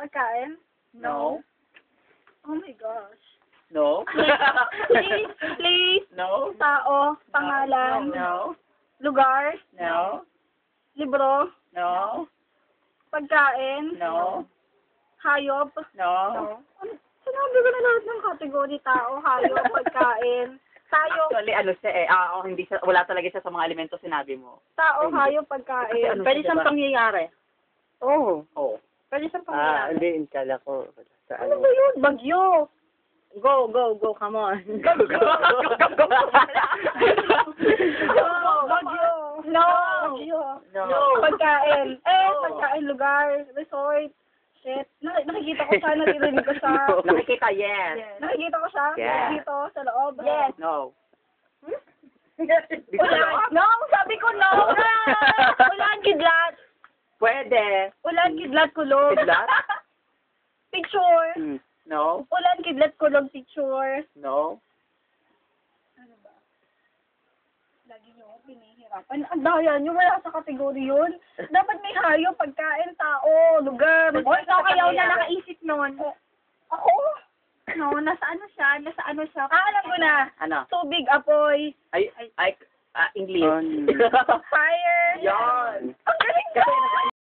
Pagkain? No. Oh my gosh. No. Place, No. tao, pangalan, No. lugar, No. libro, No. pagkain, No. hayop. No. Sinabi ko na lahat ng category, tao, hayop, pagkain. Tayo, Actually, ano siya eh, hindi siya, wala talaga siya sa mga elemento sinabi mo. tao, hayop, Kasi pagkain. ano Pwede siya, siyang diba? pangyayari. Oo. Oh. Pwede siyang pangyayari. Hindi, kala ko. Sa Ano ba yun? Bagyo. Go, come on. Go, go, go, go, go. Bagyo. No. Bagyo. No. Pagkain. Pagkain, lugar, resort. Shit. Nakikita ko siya, naririnig ko siya. No. Nakikita, yes. Nakikita ko siya. Yeah. Dito, sa loob. Yes. No. Ulan. No, sabi ko no. Ulan, kidlat. Pwede. Ulan, kidlat, kulog. Kidlat? Picture. No. Ulan, kidlat, kulog, picture. No. Ano ba? Lagi niyo ako pinahihirapan. Ang daya niyo, wala sa kategory yun. Dapat may hayop, pagkain, tao, lugar. Ikaw kayaw na nakaisip nun. Ako? No, nasa ano siya? Alam ko na. Ano? Tubig, apoy, English. On. fire. Yan. Ang galing Kasi ko!